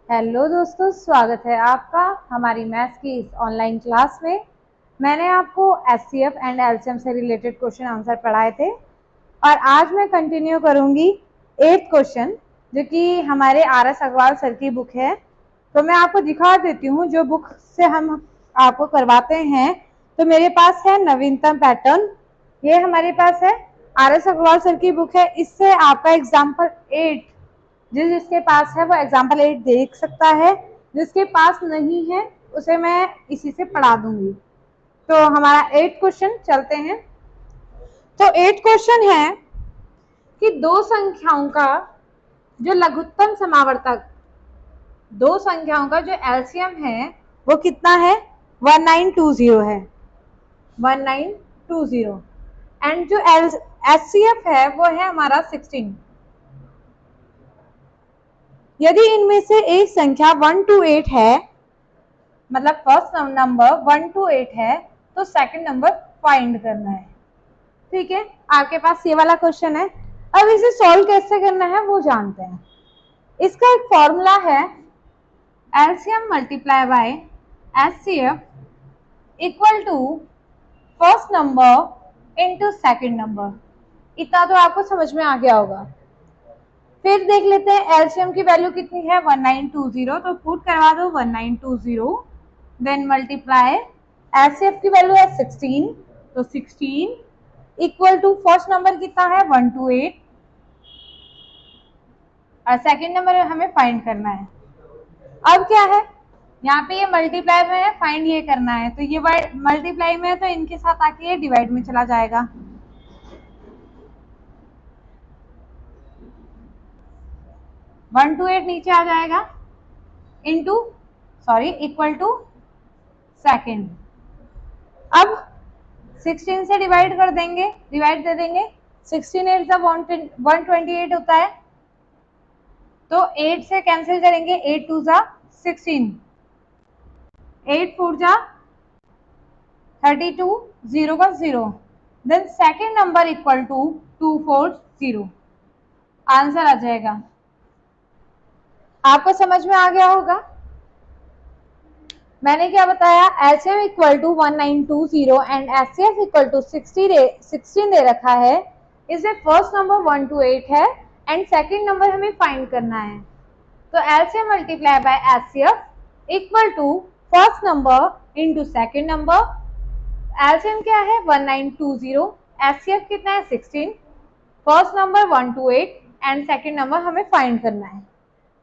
Hello दोस्तों, स्वागत है आपका हमारी मैथ्स की इस ऑनलाइन क्लास में। मैंने आपको एचसीएफ एंड एलसीएम से रिलेटेड क्वेश्चन आंसर पढ़ाए थे और आज मैं कंटिन्यू करूंगी 8th क्वेश्चन, जो कि हमारे आर एस अग्रवाल सर की बुक है। तो मैं आपको दिखा देती हूँ जो बुक से हम आपको करवाते हैं। तो मेरे पास है नवीनतम पैटर्न, ये हमारे पास है आर एस अग्रवाल सर की बुक है। इससे आपका एग्जाम्पल 8 जिसके पास है वो एग्जाम्पल 8 देख सकता है, जिसके पास नहीं है उसे मैं इसी से पढ़ा दूंगी। तो हमारा 8 क्वेश्चन चलते हैं। तो 8 क्वेश्चन है कि दो संख्याओं का जो लघुत्तम समावर्तक, दो संख्याओं का जो एलसीएम है वो कितना है, 1920 है, 1920। एंड जो एचसीएफ है वो है हमारा 16। यदि इनमें से एक संख्या 1 to 8 है, मतलब फर्स्ट नंबर 1 to 8 है, तो सेकंड नंबर फाइंड करना है। ठीक है, आपके पास ये वाला क्वेश्चन है। अब इसे सॉल्व कैसे करना है वो जानते हैं। इसका एक फॉर्मूला है, LCM multiply by HCF equal to first number into second number. इतना तो आपको समझ में आ गया होगा। फिर देख लेते हैं एलसीएम की वैल्यू कितनी है, 1920। तो पुट करवा दो 1920, देन मल्टीप्लाई एचसीएफ की वैल्यू है 16, तो 16 इक्वल टू फर्स्ट नंबर कितना है 1 to 8 और सेकंड नंबर हमें फाइंड करना है। अब क्या है, यहाँ पे ये मल्टीप्लाई में है, फाइंड ये करना है। तो ये मल्टीप्लाई में है तो इनके साथ आके ये डिवाइड में चला जाएगा। वन टू एट नीचे आ जाएगा, into sorry equal to second. अब 16 से डिवाइड कर देंगे, डिवाइड दे देंगे। 16 8 का 128 होता है, तो 8 से कैंसिल करेंगे, 8 2 जा 16, 8 4 जा 32, 0 का 0। Then second number equal to 240, answer आ जाएगा। आपको समझ में आ गया होगा। मैंने क्या बताया, HM equal to 1920 and HCF equal to 16 दे रखा है। इसमें फर्स्ट नंबर 1 to 8 है एंड सेकंड नंबर हमें फाइंड करना है। तो LCM multiply by HCF equal to first number into second number. LCM क्या है 1920, एचसीएफ कितना है 16, first number 1 to 8 and second number हमें फाइंड करना है।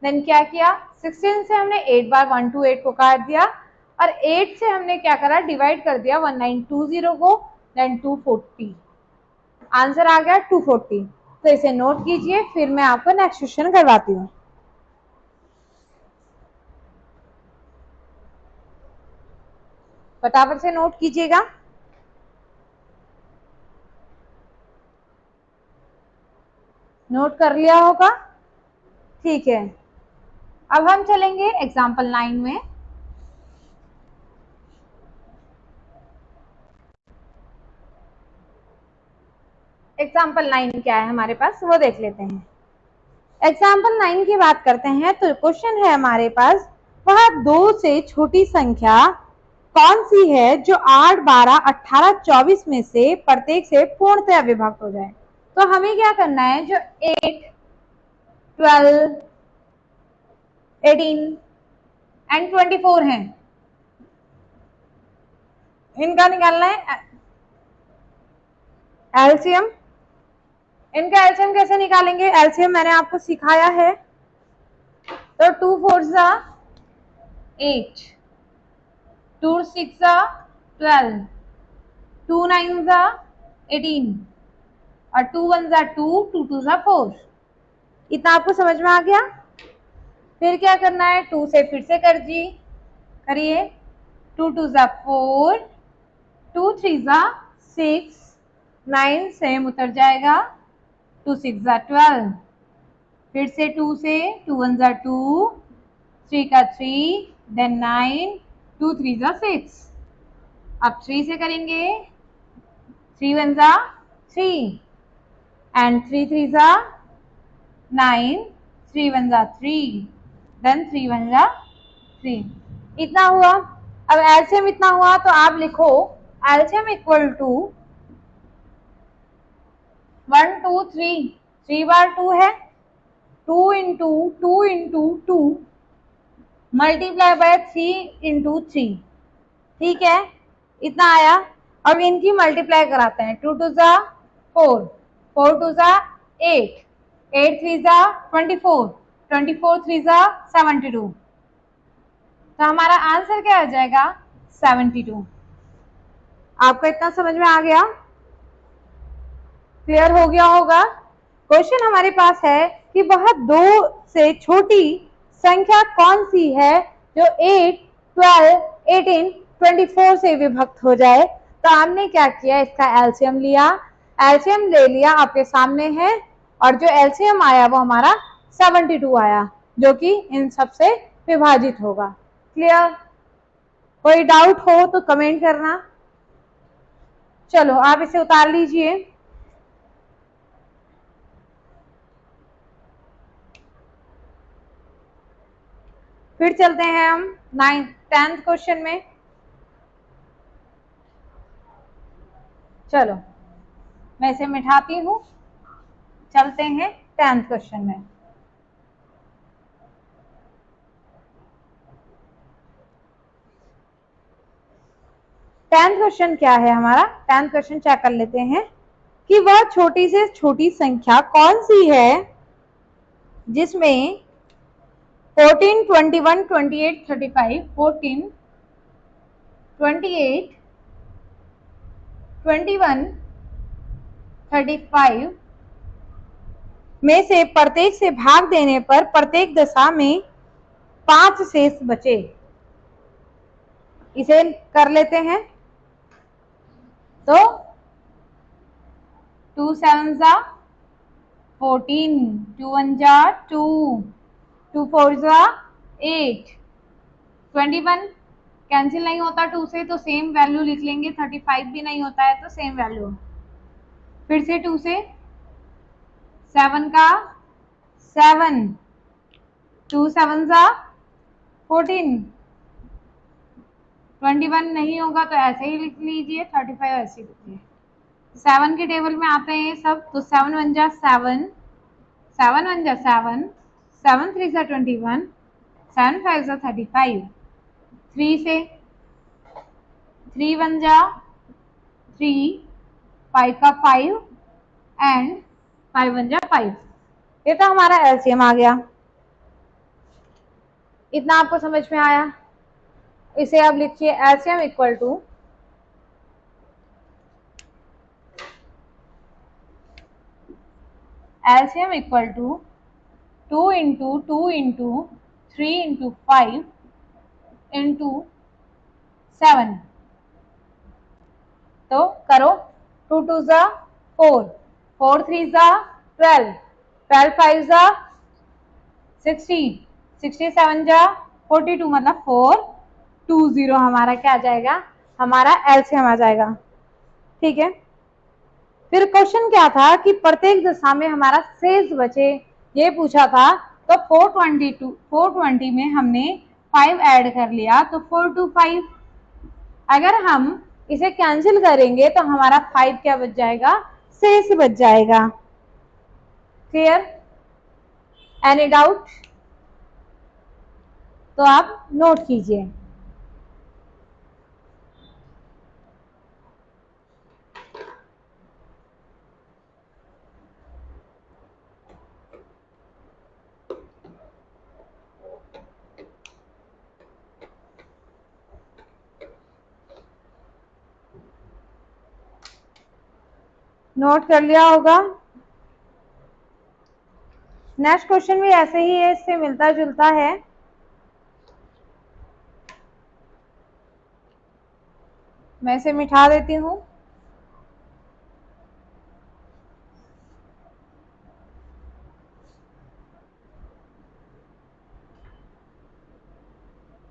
देन क्या किया, 16 से हमने 8 बार 1 to 8 को काट दिया और 8 से हमने क्या करा, डिवाइड कर दिया 1920 को, देन 240, आंसर आ गया 240। तो इसे नोट कीजिए, फिर मैं आपको नेक्स्ट क्वेश्चन करवाती हूँ। फटाफट से नोट कीजिएगा। नोट कर लिया होगा, ठीक है। अब हम चलेंगे एग्जाम्पल 9 में। एग्जाम्पल 9 क्या है हमारे पास वो देख लेते हैं। एग्जाम्पल 9 की बात करते हैं तो क्वेश्चन है हमारे पास, वह दो से छोटी संख्या कौन सी है जो 8 12 18 24 में से प्रत्येक से पूर्णतः विभक्त हो जाए। तो हमें क्या करना है, जो 8 12 18 एंड 24 हैं, इनका निकालना है एलसीएम। इनका एलसीएम कैसे निकालेंगे, एलसीएम मैंने आपको सिखाया है। तो 2 4 जा 8, 2 6 जा 12, 2 9 जा 18 और 2 1 जा 2, 2 2 जा 4। इतना आपको समझ में आ गया। फिर क्या करना है, 2 से फिर से करिए, 2 2 जा 4, 2 3 जा 6, 9 सेम उतर जाएगा, 2 6 जा 12, फिर से 2 से 2 1 जा 2, 3 का 3, देन 9, 2 3 जा 6। अब 3 से करेंगे, 3 1 जा 3 एंड 3 3 जा 9, 3 1 जा 3, देन 3 1 जा 3, इतना हुआ। अब एलसीएम इतना हुआ तो आप लिखो एलसीएम इक्वल टू 1 2 3, 3 बार 2 है, 2 इंटू 2 मल्टीप्लाई बाय 3 इंटू 3, ठीक है, इतना आया। अब इनकी मल्टीप्लाई कराते हैं, 2 2 जा 4, 4 2 जा 8, 8 3 जा 24, 24 3 जा 72, तो हमारा आंसर क्या आ जाएगा 72। आपको इतना समझ में आ गया, क्लियर हो गया होगा। क्वेश्चन हमारे पास है कि वह 2 से छोटी संख्या कौन सी है जो 8 12 18 24 से विभक्त हो जाए। तो हमने क्या किया, इसका एलसीएम लिया, एलसीएम ले लिया, आपके सामने है, और जो एलसीएम आया वो हमारा 72 आया, जो कि इन सब से विभाजित होगा। क्लियर, कोई डाउट हो तो कमेंट करना। चलो आप इसे उतार लीजिए। फिर चलते हैं हम 10th क्वेश्चन में। चलो मैं इसे मिटाती हूं, चलते हैं 10th क्वेश्चन में। टेंथ क्वेश्चन क्या है हमारा, 10th क्वेश्चन चेक कर लेते हैं कि वह छोटी से छोटी संख्या कौन सी है जिसमें 14 21 28 35 14 28 21 35 में से प्रत्येक से भाग देने पर प्रत्येक दशा में 5 शेष बचे। इसे कर लेते हैं, तो 2 7 जा 14, 2 1 जा 2, 2 4 जा 8, 21 कैंसिल नहीं होता 2 से तो सेम वैल्यू लिख लेंगे, 35 भी नहीं होता है तो सेम वैल्यू। फिर से 2 से 7 का 7, 2 7 जा 14, 21 नहीं होगा तो ऐसे ही लिख लीजिए, 35 ऐसे लिखिए। 7 के टेबल में आते हैं सब, तो 7 1 जा 7, 7 1 जा 7, 7 3 जा 21, 7 5 जा 35, 3 से 3 1 जा 3, 5 का 5 एंड 5 1 जा 5, ये तो हमारा एलसीएम आ गया। इतना आपको समझ में आया। इसे आप लिखिए LCM equal to LCM equal to 2 into 2 into 3 into 5 into 7, तो करो 2 2 जा 4, 4 3 जा 12, 12 5 जा 60, 67 जा 42, मतलब 420 हमारा क्या आ जाएगा, हमारा एलसीएम आ जाएगा। ठीक है, फिर क्वेश्चन क्या था कि प्रत्येक दशा में हमारा शेष बचे, ये पूछा था। तो 420 में हमने 5 ऐड कर लिया तो 425। अगर हम इसे कैंसिल करेंगे तो हमारा 5 क्या बच जाएगा, शेष बच जाएगा। क्लियर, एनी डाउट तो आप नोट कीजिए। नोट कर लिया होगा। नेक्स्ट क्वेश्चन भी ऐसे ही है, इससे मिलता जुलता है। मैं इसे मिटा देती हूं।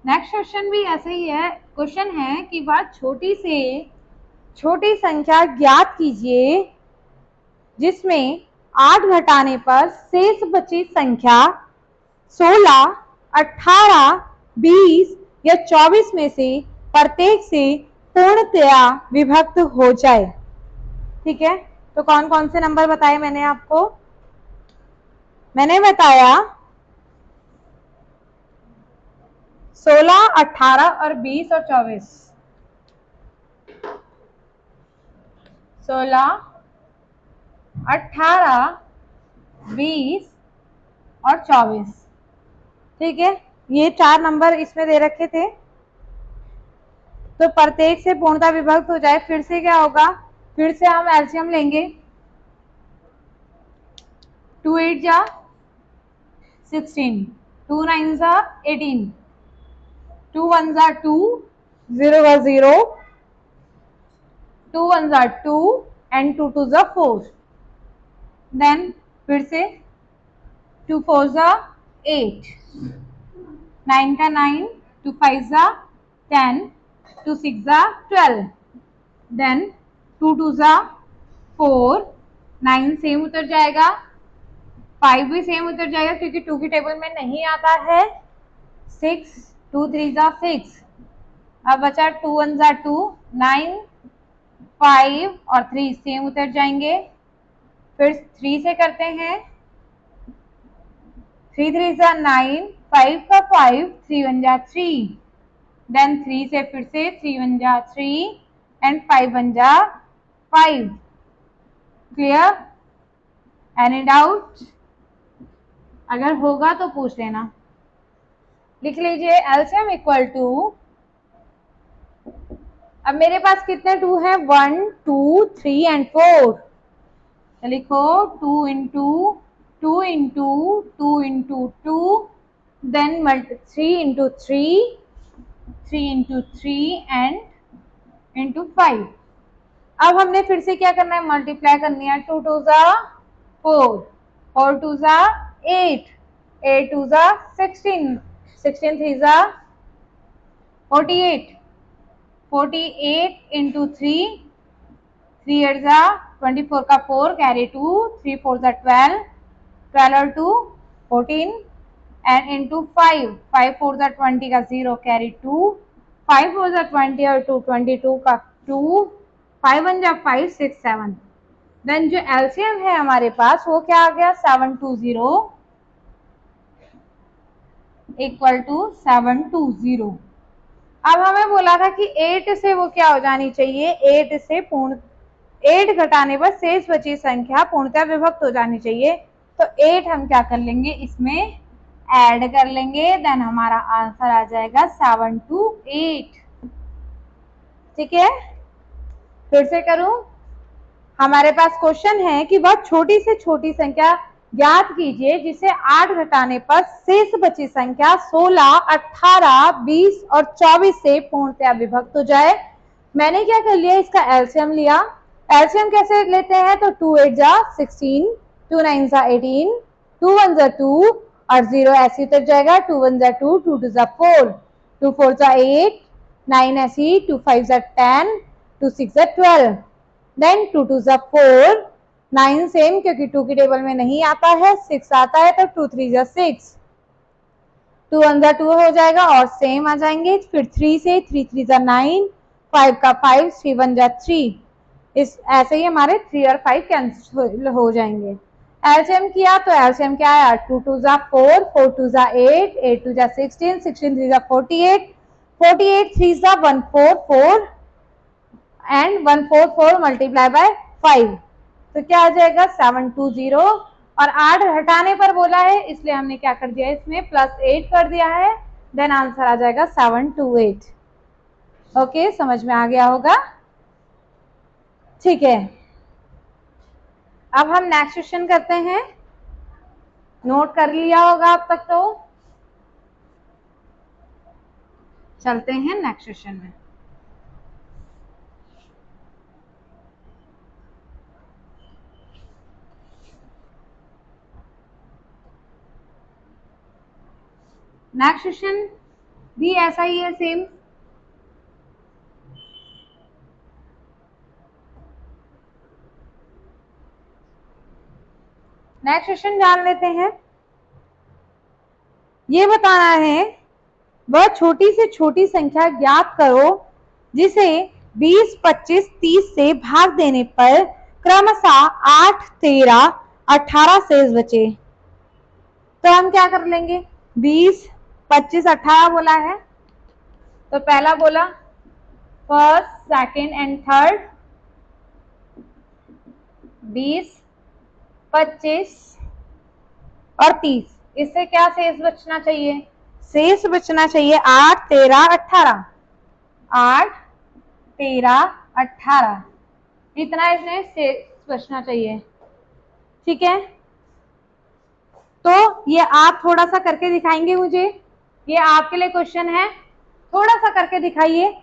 नेक्स्ट क्वेश्चन भी ऐसे ही है। क्वेश्चन है कि वह छोटी से छोटी संख्या ज्ञात कीजिए जिसमें 8 घटाने पर शेष बची संख्या 16 18, 20 या 24 में से प्रत्येक से पूर्णतया विभक्त हो जाए। ठीक है, तो कौन कौन से नंबर बताए मैंने आपको? मैंने बताया 16, 18 और 20 और 24। 16, 18, 20 और 24। ठीक है, ये 4 नंबर इसमें दे रखे थे। तो प्रत्येक से पूर्णता विभक्त हो जाए, फिर से क्या होगा? फिर से हम एलसीएम लेंगे। 2 8 जा 16, 2 9 जा 18, 2 1 जा 2, 0 जा 0, 2 1 जा 2 एंड 2 2 जा 4। देन फिर से 2 4 जा 8, 9 का 9, 2 5 जा 10, 2 6 जा 12, देन 2 2 जा 4, 9 सेम उतर जाएगा, 5 भी सेम उतर जाएगा क्योंकि 2 की टेबल में नहीं आता है। 6, 2 3 जा 6, अब बचा 2 1 जा 2, 9, 5 और 3 सेम उतर जाएंगे। फिर 3 से करते हैं, 3 3 जा 9, 5 का 5, 3 1 जा 3, देन 3 से फिर से 3 1 जा 3 एंड 5 1 जा 5। क्लियर? Any doubt? अगर होगा तो पूछ लेना। लिख लीजिए एलसीएम इक्वल टू, अब मेरे पास कितने 2 हैं? 1 2 3 एंड 4। लिखो 2 into 2 into 2 into 2, then 3 into 3, 3 into 3 and into 5। अब हमने फिर से क्या करना है? मल्टीप्लाई करनी है। 2 2 जा 4, 4 2 जा 8, 8 2 जा 16, 16 3 जा 48, 48 इंटू 3, 3 8 जा 24 का 4 कैरी 2, 3 4 जा 12, 12 और 2 14 एंड इंटू 5, 5 4 जा 20 का 0 कैरी 2, 5 4 जा 20 और 2 22 का 2, 5 1 जा 5 6 7। देन जो एलसीएम है हमारे पास वो क्या आ गया? 720 इक्वल टू 720। अब हमें बोला था कि 8 से वो क्या हो जानी चाहिए? 8 से पूर्ण 8 घटाने पर शेष बची संख्या पूर्णतः विभक्त हो जानी चाहिए। तो 8 हम क्या कर लेंगे? इसमें ऐड कर लेंगे, देन हमारा आंसर आ जाएगा 728। ठीक है, फिर से करूं? हमारे पास क्वेश्चन है कि वह छोटी से छोटी संख्या ज्ञात कीजिए जिसे 8 घटाने पर शेष बची संख्या 16, 18, 20 और 24 से पूर्णतया विभक्त हो जाए। मैंने क्या कर लिया? इसका एलसीएम लिया। एलसीएम कैसे लेते हैं? तो 2 8 जा 16, 2 9 जा 18, 2 1 जा 2 और 0 ऐसे उतर जाएगा। 2 1 जा 2, 2 2 जा 4, 2 4 जा 8, 9 ऐसी, 2 5 जा 10, 2 6 जा 12, देन 2 2 जा 4, 9 सेम क्योंकि 2 की टेबल में नहीं आता है, 6 आता है तो 2 3 जा 6, 2 1 जा 2 हो जाएगा और सेम आ जाएंगे। फिर 3 से 3 3 जा 9, 5 का 5, 3 1 जा 3। इस ऐसे ही हमारे 3 और 5 कैंसिल हो जाएंगे। एलसीएम किया तो एलसीएम क्या आया? 2 2 जा 4, 4 2 जा 8, 8 2 जा 16, 16 3 जा 48, 48 3 जा 144 एंड 144 मल्टीप्लाई बाय 5। तो क्या आ जाएगा? 720। और 8 हटाने पर बोला है इसलिए हमने क्या कर दिया? इसमें +8 कर दिया है, देन आंसर आ जाएगा 728। ओके, समझ में आ गया होगा? ठीक है, अब हम नेक्स्ट क्वेश्चन करते हैं। नोट कर लिया होगा अब तक तो। चलते हैं नेक्स्ट क्वेश्चन में। नेक्स्ट क्वेश्चन भी ऐसा ही है, सेम। नेक्स्ट क्वेश्चन जान लेते हैं। ये बताना है वह छोटी से छोटी संख्या ज्ञात करो जिसे 20, 25, 30 से भाग देने पर क्रमशः 8, 13, 18 शेष बचे। तो हम क्या कर लेंगे, 20, 25, 18 बोला है, तो पहला बोला फर्स्ट, सेकंड एंड थर्ड, 20, 25 और 30। इससे क्या शेष बचना चाहिए, शेष बचना चाहिए 8, 13, 18, 8, 13, 18, इतना इसमें शेष बचना चाहिए। ठीक है, तो ये आप थोड़ा सा करके दिखाएंगे मुझे, ये आपके लिए क्वेश्चन है, थोड़ा सा करके दिखाइए।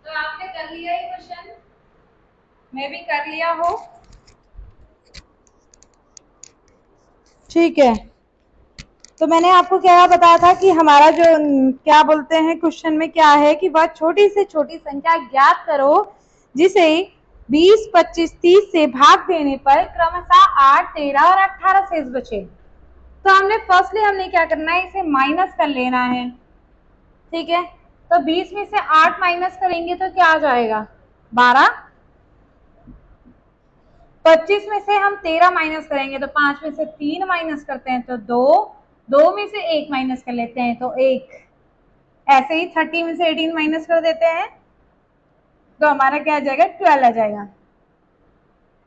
तो आपने कर लिया ये क्वेश्चन, मैं भी कर लिया हो। ठीक है, तो मैंने आपको क्या बताया था कि हमारा जो क्या बोलते हैं क्वेश्चन में क्या है कि वह छोटी से छोटी संख्या ज्ञात करो जिसे 20, 25, 30 से भाग देने पर क्रमशः 8, 13 और 18 शेष बचे। तो हमने क्या करना है, इसे माइनस कर लेना है। ठीक है, तो 20 में से 8 माइनस करेंगे तो क्या आ जाएगा, 12। 25 में से हम 13 माइनस करेंगे तो 5 में से 3 माइनस करते हैं तो 2, 2 में से 1 माइनस कर लेते हैं तो 1, ऐसे ही 30 में से 18 माइनस कर देते हैं तो हमारा क्या आ जाएगा, 12 आ जाएगा।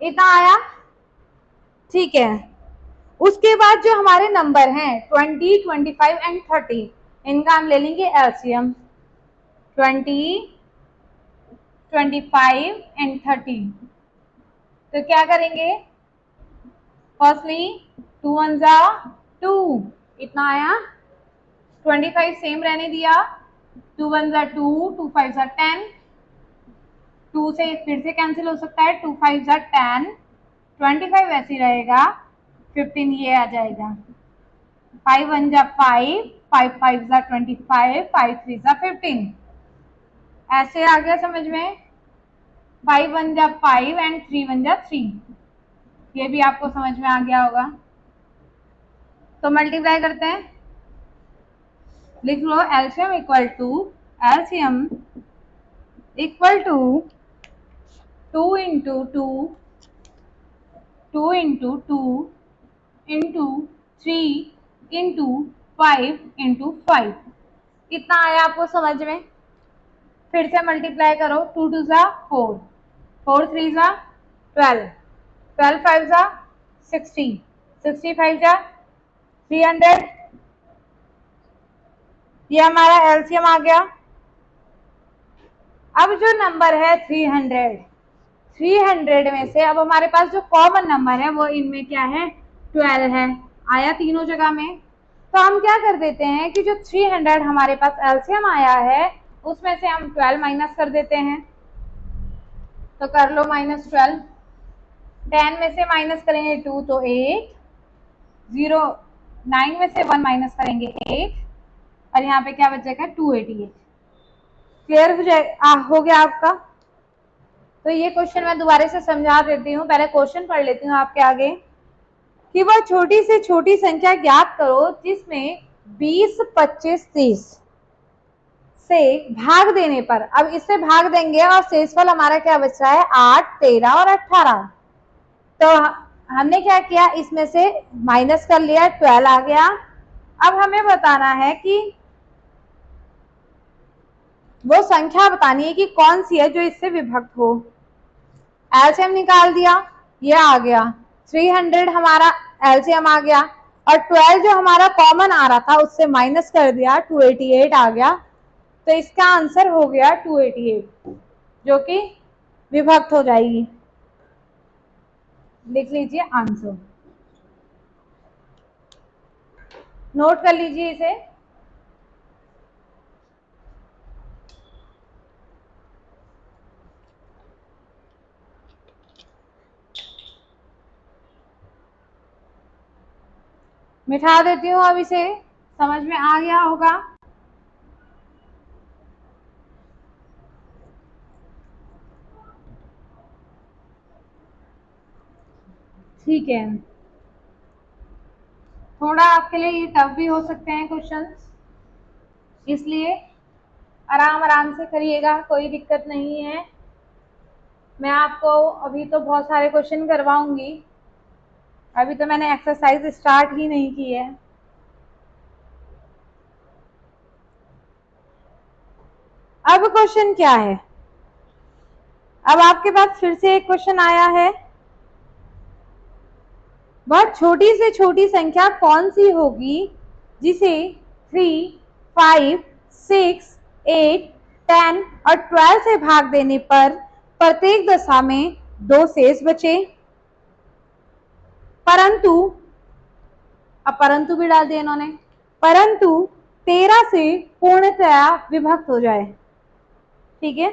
इतना आया। ठीक है, उसके बाद जो हमारे नंबर हैं 20, 25 एंड 30, इनका हम ले लेंगे एलसीएम। 20, 25 एंड 30, तो क्या करेंगे, फर्स्टली 2 1 जा 2, इतना आया। 25 सेम रहने दिया, 2 1 जा 2, 2 5 जा 10, 2 से फिर से कैंसिल हो सकता है, 2 5 जा 10, 25 ऐसे रहेगा, 15 ये आ जाएगा, 5 1 जा 5, 5 5 जा 25, 5 3 जा 15, ऐसे आ गया समझ में। 5 1 जा 5 एंड 3 1 जा 3, ये भी आपको समझ में आ गया होगा। तो मल्टीप्लाई करते हैं, लिख लो LCM equal to, LCM equal to 2 into 2, 2 into 2 into 3 into 5 into 5, कितना आया आपको समझ में। फिर से मल्टीप्लाई करो, 2 2 जा 4, 4 3 जा 12, 12 5 जा 60, 65 जा 300, ये हमारा एलसीएम आ गया। अब जो नंबर है 300, 300 में से अब हमारे पास जो कॉमन नंबर है वो इनमें क्या है, 12 है, आया तीनों जगह में। तो हम क्या कर देते हैं कि जो 300 हमारे पास एलसीएम आया है उसमें से हम 12 माइनस कर देते हैं, तो कर लो -12। 10 में से माइनस करेंगे 2 तो 8, 0 9 में से 1 माइनस करेंगे 8, और यहाँ पे क्या बचेगा 288। क्लियर हो गया आपका। तो ये क्वेश्चन मैं दोबारा से समझा देती हूँ, पहले क्वेश्चन पढ़ लेती हूँ आपके आगे कि वह छोटी से छोटी संख्या ज्ञात करो जिसमें 20, 25, 30 से भाग देने पर, अब इससे भाग देंगे और शेषफल हमारा क्या बच रहा है, 8, 13 और 18। तो हमने क्या किया, इसमें से माइनस कर लिया, 12 आ गया। अब हमें बताना है कि वो संख्या बतानी है कि कौन सी है जो इससे विभक्त हो। एलसीएम निकाल दिया, ये आ गया 300, हमारा एलसीएम आ गया, और 12 जो हमारा कॉमन आ रहा था उससे माइनस कर दिया, 288 आ गया। तो इसका आंसर हो गया 288, जो कि विभक्त हो जाएगी। लिख लीजिए आंसर, नोट कर लीजिए इसे। मिटा देती हूँ, अब इसे समझ में आ गया होगा। ठीक है, थोड़ा आपके लिए ये टफ भी हो सकते हैं क्वेश्चंस, इसलिए आराम आराम से करिएगा, कोई दिक्कत नहीं है। मैं आपको अभी तो बहुत सारे क्वेश्चन करवाऊंगी, अभी तो मैंने एक्सरसाइज स्टार्ट ही नहीं की है। अब क्वेश्चन क्या है, अब आपके पास फिर से एक क्वेश्चन आया है, वह छोटी से छोटी संख्या कौन सी होगी जिसे 3, 5, 6, 8, 10 और 12 से भाग देने पर प्रत्येक दशा में 2 शेष बचे, परंतु, अब परंतु भी डाल दिया इन्होंने, परंतु 13 से पूर्णतया विभक्त हो जाए। ठीक है,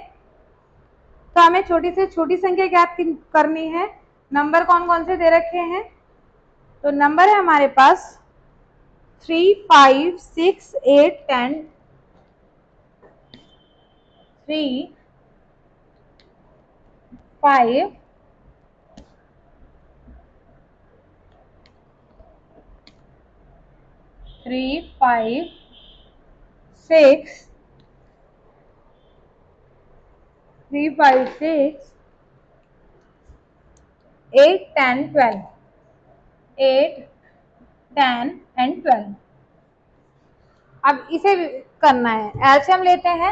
तो हमें छोटी से छोटी संख्या ज्ञात करनी है। नंबर कौन कौन से दे रखे हैं, तो नंबर है हमारे पास 3, 5, 6, 8, 10, 3, 5, 3, 5, 6, 3, 5, 6, 8, 10, 12, 8, 10 एंड 12। अब इसे करना है, एलसीएम लेते हैं।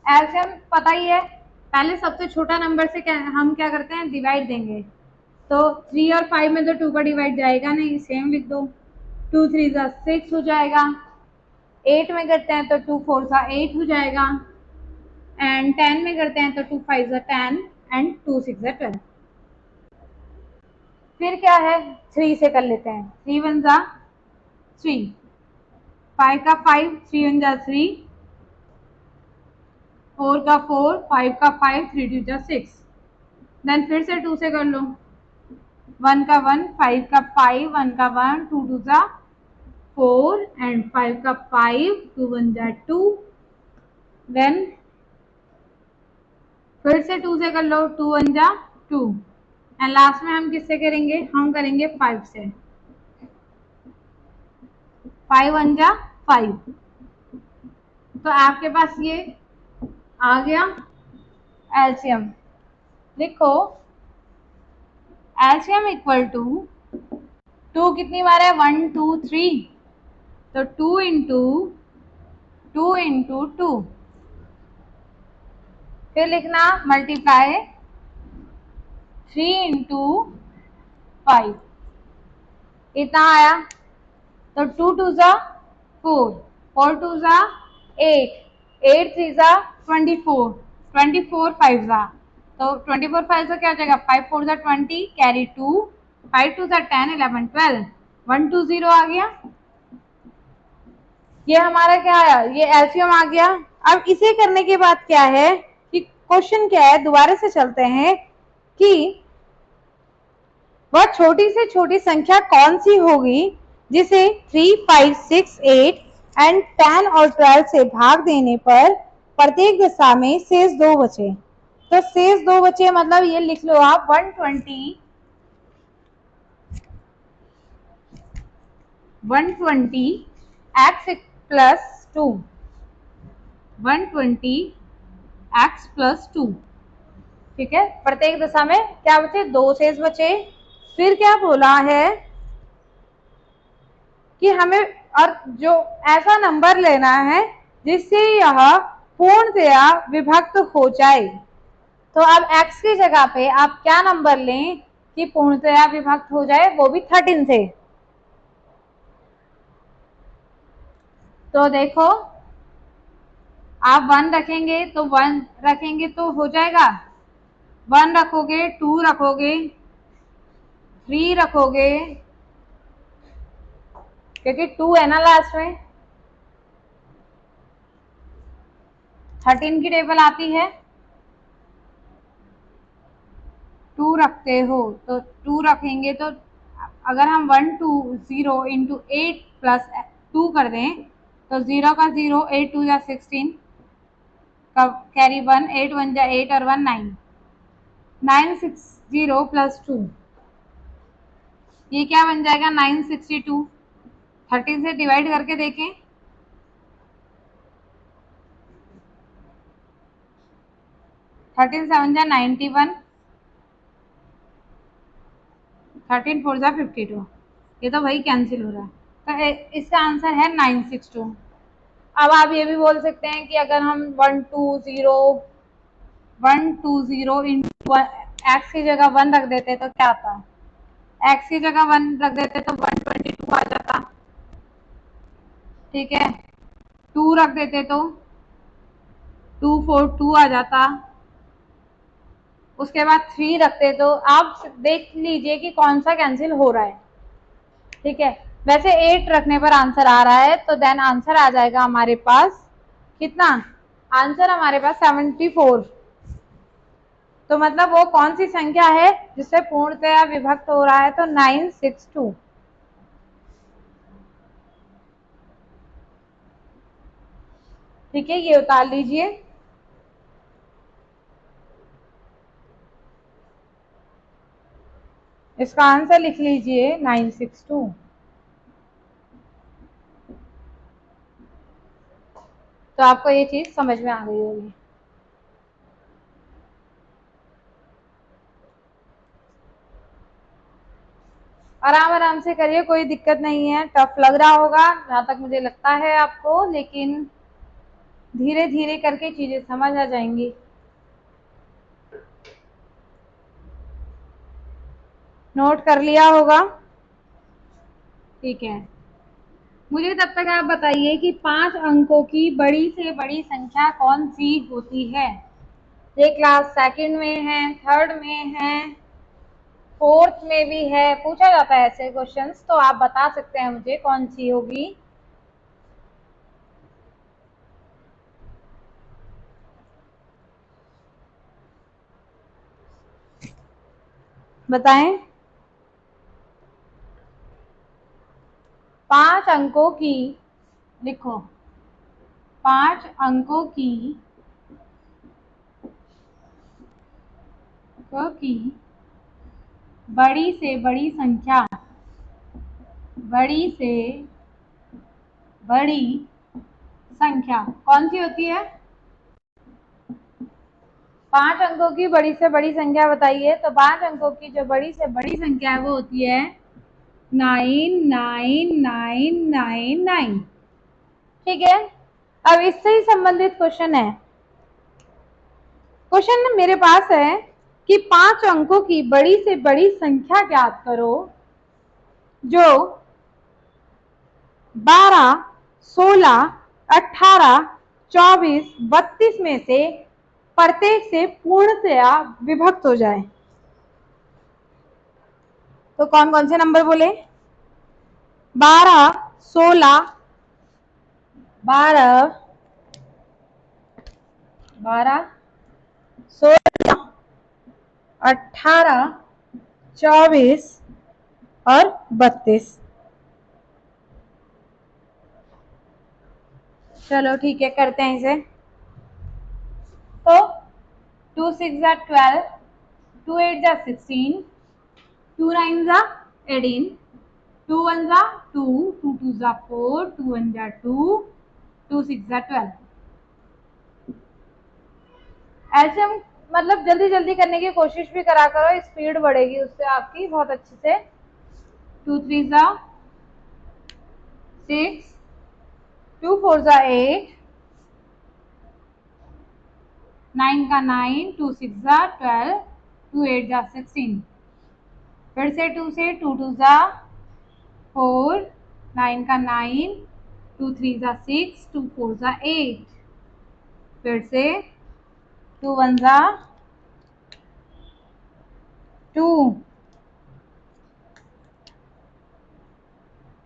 एलसीएम पता ही है, पहले सबसे छोटा नंबर से हम क्या करते हैं, डिवाइड देंगे। तो 3 और 5 में तो 2 का डिवाइड जाएगा नहीं, सेम लिख दो। 2 3 जा 6 हो जाएगा। 8 में करते हैं तो 2 4 जा 8 हो जाएगा, एंड 10 में करते हैं तो 2 5 जा 10 एंड 2 6 जा 12। फिर क्या है, 3 से कर लेते हैं। 3 1 जा 3, 5 का 5, 3 1 जा 3, 4 का 4, 5 का 5, 3 2 जा 6। देन फिर से 2 से कर लो, 1 का 1, 5 का 5, 1 का 1, 2 2 जा 4 एंड 5 का 5, 2 1 जा 2। देन फिर से 2 से कर लो, 2 1 जा 2, एंड लास्ट में हम किससे करेंगे, हम करेंगे 5 से। 5 1 जा 5। तो आपके पास ये आ गया एलसीएम। लिखो एलसीएम इक्वल टू 2 कितनी बार है, 1 2 3, तो 2 इंटू 2 इंटू 2, फिर लिखना मल्टीप्लाई 3 इंटू 5, इतना आया। तो 2 2 जा 4, 4 2 जा 8, 8 3 जा 24, 24 5 जा, तो 24 5 जा क्या हो जाएगा, 5 4 जा 20, कैरी 2, 5 2 जा 10 11 12, 1 2 0 आ गया। ये हमारा क्या आया, ये एलसीएम आ गया। अब इसे करने के बाद क्या है कि क्वेश्चन क्या है, दोबारा से चलते हैं कि वह छोटी से छोटी संख्या कौन सी होगी जिसे 3 5 6 8 एंड 10 और 12 से भाग देने पर प्रत्येक दशा में शेष 2 बचे। तो शेष 2 बचे मतलब ये लिख लो आप 120 x प्लस 2, 120 x प्लस 2। ठीक है, प्रत्येक दशा में क्या बचे, 2 शेष बचे। फिर क्या बोला है कि हमें और जो ऐसा नंबर लेना है जिससे यह पूर्णतया विभक्त हो जाए। तो अब x की जगह पे आप क्या नंबर लें कि पूर्णतया विभक्त हो जाए, वो भी 13 से। तो देखो आप 1 रखेंगे तो 1 रखेंगे तो हो जाएगा, 1 रखोगे, 2 रखोगे, 3 रखोगे, क्योंकि 2 है ना लास्ट में, 13 की टेबल आती है, 2 रखते हो तो 2 रखेंगे तो अगर हम 120 इंटू 8 प्लस 2 कर दें तो 0 का 0, 8 2 जा 16, कैरी 1, 8 1 जा 8 और 1 9, 960 प्लस 2, ये क्या बन जाएगा 962। 13 से डिवाइड करके देखें, 13 7 जा 91, 13 4 जा 52, ये तो वही कैंसिल हो रहा है, तो इसका आंसर है 962। अब आप ये भी बोल सकते हैं कि अगर हम 120 इंटू एक्स की जगह 1 रख देते तो क्या आता, एक्स की जगह 1 रख देते तो 122 आ जाता, ठीक है। 2 रख देते तो 242 आ जाता, उसके बाद 3 रखते तो आप देख लीजिए कि कौन सा कैंसिल हो रहा है, ठीक है। वैसे 8 रखने पर आंसर आ रहा है, तो देन आंसर आ जाएगा हमारे पास कितना, आंसर हमारे पास 74। तो मतलब वो कौन सी संख्या है जिससे पूर्णतया विभक्त हो रहा है, तो 962। ठीक है, ये उतार लीजिए। इसका आंसर लिख लीजिए 962। तो आपको ये चीज समझ में आ गई होगी। आराम आराम से करिए, कोई दिक्कत नहीं है। टफ लग रहा होगा जहां तक मुझे लगता है आपको, लेकिन धीरे धीरे करके चीजें समझ आ जाएंगी। नोट कर लिया होगा, ठीक है। मुझे तब तक आप बताइए कि 5 अंकों की बड़ी से बड़ी संख्या कौन सी होती है। ये क्लास सेकंड में है, थर्ड में है, फोर्थ में भी है, पूछा जाता है ऐसे क्वेश्चंस, तो आप बता सकते हैं मुझे कौन सी होगी। बताएं। 5 अंकों की, लिखो, 5 अंकों की बड़ी से बड़ी संख्या, बड़ी से बड़ी संख्या कौन सी होती है। 5 अंकों की बड़ी से बड़ी संख्या बताइए। तो 5 अंकों की जो बड़ी से बड़ी संख्या है वो होती है 99999। ठीक है, अब इससे ही संबंधित क्वेश्चन है। क्वेश्चन मेरे पास है कि 5 अंकों की बड़ी से बड़ी संख्या ज्ञात करो जो 12, 16, 18, 24, 32 में से प्रत्येक से पूर्णतया विभक्त हो जाए। तो कौन कौन से नंबर बोले, 12, 16, 12, 16, 18, 24 और 32। चलो ठीक है, करते हैं इसे। तो 2 6 जा 12, 2 8 जा 16, 2 9 जा 18, 2 1 जा 2, 2 2 जा 4, 2 1 जा 2, 2 6 जा 12। ऐसे हम मतलब जल्दी जल्दी करने की कोशिश भी करा करो, स्पीड बढ़ेगी उससे आपकी बहुत अच्छे से। 2 3 जा 6, 2 4 जा 8, 9 का 9, 2 6 जा 12, 2 8 जा 16। फिर से 2 से 2 2 जा 4, 9 का 9, 2 3 जा 6, 2 4 जा 8। फिर से 2 1 जा 2,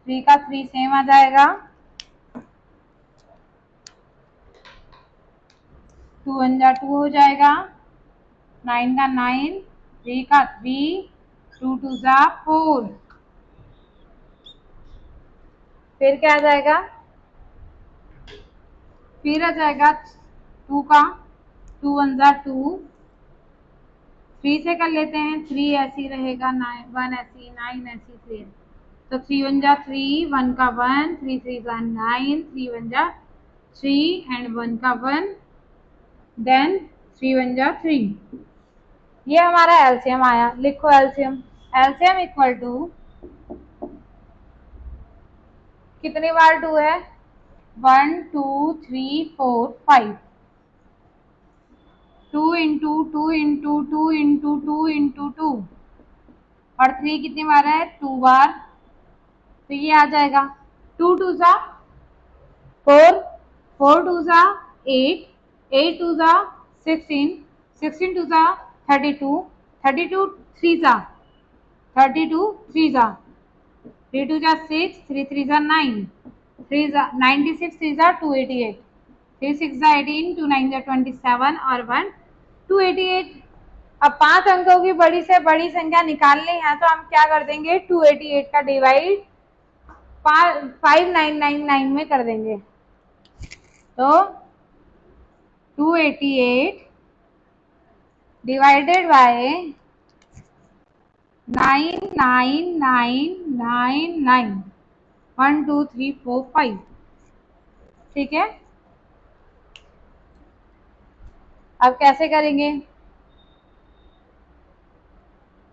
3 का 3 सेम आ जाएगा, 2 1 जा 2 हो जाएगा, 9 का 9, 3 का 3, 2 2 जा 4। फिर क्या आ जाएगा, फिर आ जाएगा 2 का, 2 1 जा 2, 3 से कर लेते हैं, 3 ऐसी रहेगा, 9 1 ऐसी, 9 ऐसी, 3। तो 3 1 जा 3, 1 का 1, 3 3 जा 9, 3 1 जा 3 एंड 1 का 1, देन 3 1 जा 3। ये हमारा एलसीएम आया। लिखो एलसीएम। एलसीएम इक्वल टू, कितनी बार 2 है, 1 2 3 4 5, 2 इंटू 2 इंटू 2 इंटू 2 इंटू 2, और 3 कितनी बार है, 2 बार। तो ये आ जाएगा 2 2 जा 4, 4 2 जा 8, 8 2 जा 16, 16 2 जा 32, 32 3 जा 32, 3 जा 3 2 जा 6, 3 3 जा 9, 3 जा 96, 3 जा 288, 3 6 जा 18, 2 9 जा 27 और 1 288। अब 5 अंकों की बड़ी से बड़ी संख्या निकालनी है तो हम क्या कर देंगे, 288 का डिवाइड 5999 में कर देंगे। तो 288 डिवाइडेड बाय 99999, 1 2 3 4 5। ठीक है, अब कैसे करेंगे,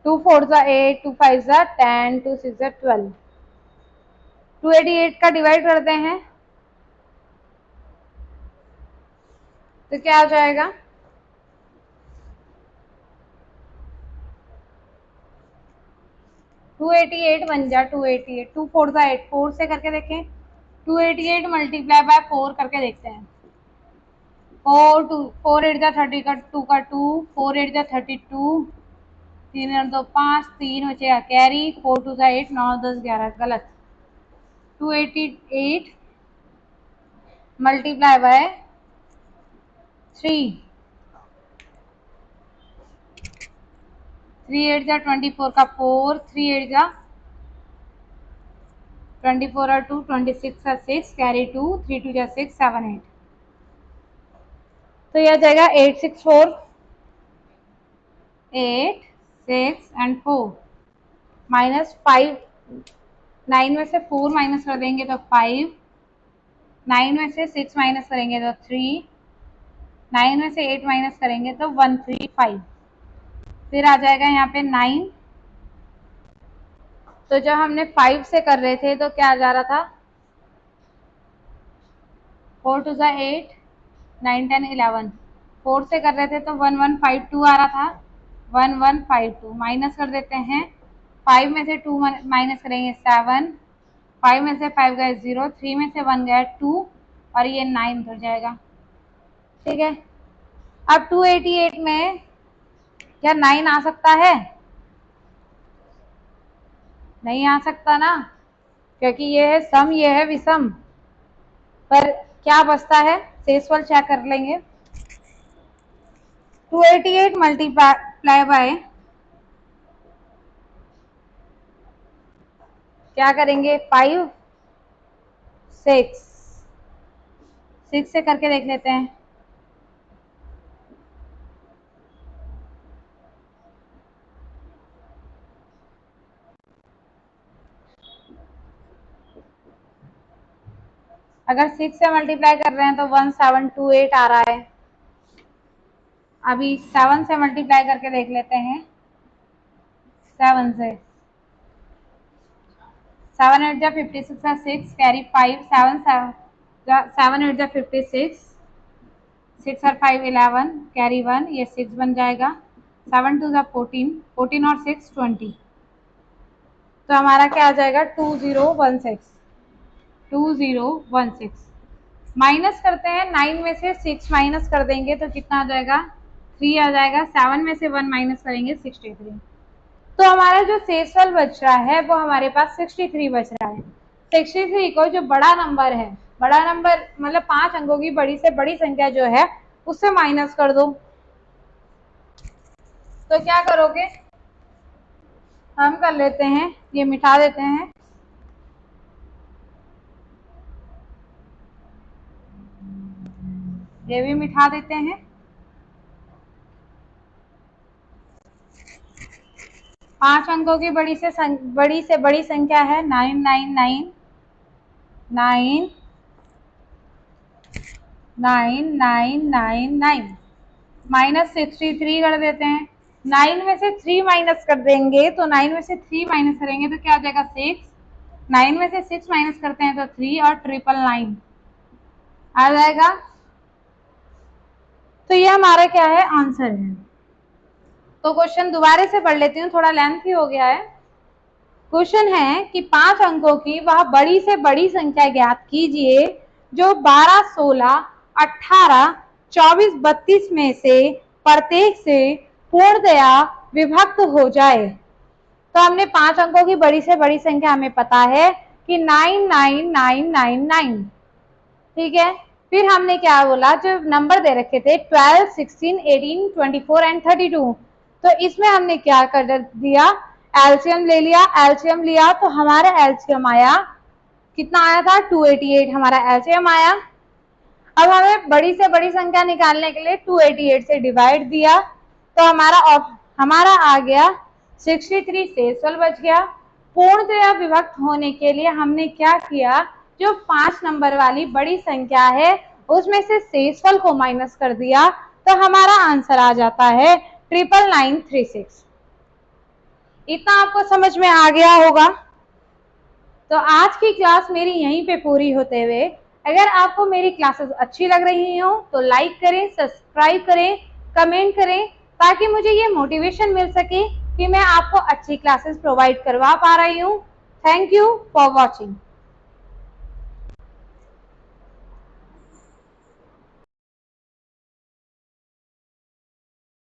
2 4 जा 8, 2 5 जा 10, 2 6 जा 12, 288 का डिवाइड करते हैं तो क्या आ जाएगा, 288 बन जा 288, 2 4 जा 8, 4 से करके देखें, 288 मल्टीप्लाई बाय 4 करके देखते हैं। 4 8 जा 30 का 2 का 2, 4 8 जा 32, 3 और 2 5, 3 बचेगा कैरी, 4 2 जा 8, 9 10 11, गलत। 288 मल्टीप्लाई बाय 3, 3 8 जा 24 का 4, 3 8 जा 24 और 2 26 का 6 कैरी 2, 3 2 जा 6 7 8। तो यह आ जाएगा 8 6 4, 8 6 एंड 4 माइनस 5, 9 में से 4 माइनस कर देंगे तो 5, 9 में से 6 माइनस करेंगे तो 3, 9 में से 8 माइनस करेंगे तो 135। फिर आ जाएगा यहाँ पे 9। तो जब हमने 5 से कर रहे थे तो क्या आ जा रहा था, 4 2 जा 8, 9 10 11, 4 से कर रहे थे तो 1152 आ रहा था, 1152 माइनस कर देते हैं, 5 में से 2 माइनस करेंगे 7, 5 में से 5 गए 0, 3 में से 1 गया 2 और ये 9 हो जाएगा। ठीक है, अब 288 में क्या 9 आ सकता है, नहीं आ सकता ना, क्योंकि ये है सम, ये है विषम। पर क्या बचता है, शेषफल चेक कर लेंगे। 288 मल्टीप्लाई बाय, क्या करेंगे, 5 6, 6 से करके देख लेते हैं। अगर 6 से मल्टीप्लाई कर रहे हैं तो 1728 आ रहा है। अभी 7 से मल्टीप्लाई करके देख लेते हैं, 7 से 7 8 जा 56 है 6 कैरी 5 7 7 8 जा 56 6 और 5 11 कैरी 1 ये 6 बन जाएगा 7 2 जा 14 14 और 6 20 तो हमारा क्या आ जाएगा 2016 2016 माइनस करते हैं 9 में से 6 माइनस कर देंगे तो कितना आ जाएगा 3 आ जाएगा 7 में से 1 माइनस करेंगे 63 तो हमारा जो शेषफल बच रहा है वो हमारे पास 63 बच रहा है 63 को जो बड़ा नंबर है बड़ा नंबर मतलब 5 अंकों की बड़ी से बड़ी संख्या जो है उससे माइनस कर दो तो क्या करोगे हम कर लेते हैं ये मिटा देते हैं ये भी मिटा देते हैं 5 अंकों की बड़ी से बड़ी संख्या है 999 9 9999 माइनस 63 कर देते हैं 9 में से 3 माइनस कर देंगे तो 9 में से 3 माइनस करेंगे तो क्या आ जाएगा 6 9 में से 6 माइनस करते हैं तो 3 और 999 आ जाएगा तो ये हमारा क्या है आंसर है। तो क्वेश्चन दोबारा से पढ़ लेती हूँ थोड़ा लेंथी हो गया है। क्वेश्चन है कि 5 अंकों की वह बड़ी से बड़ी संख्या ज्ञात कीजिए जो 12 16 18 24 32 में से प्रत्येक से पूर्णतया विभक्त हो जाए। तो हमने 5 अंकों की बड़ी से बड़ी संख्या हमें पता है कि 99999 ठीक है। फिर हमने क्या बोला जो नंबर दे रखे थे 12 16 18 24 एंड 32 तो इसमें हमने क्या कर दिया एलसीएम ले लिया एलसीएम लिया तो हमारा एलसीएम आया कितना आया था 288 हमारा एलसीएम आया। अब हमें बड़ी से बड़ी संख्या निकालने के लिए 288 से डिवाइड दिया तो हमारा आ गया 63 शेषफल बच गया। पूर्णतया विभक्त होने के लिए हमने क्या किया जो 5 नंबर वाली बड़ी संख्या है उसमें से शेषफल को माइनस कर दिया तो हमारा आंसर आ जाता है 99936। इतना आपको समझ में आ गया होगा। तो आज की क्लास मेरी यहीं पे पूरी होते हुए अगर आपको मेरी क्लासेस अच्छी लग रही हो तो लाइक करें सब्सक्राइब करें कमेंट करें ताकि मुझे ये मोटिवेशन मिल सके कि मैं आपको अच्छी क्लासेस प्रोवाइड करवा पा रही हूँ। Thank you for watching.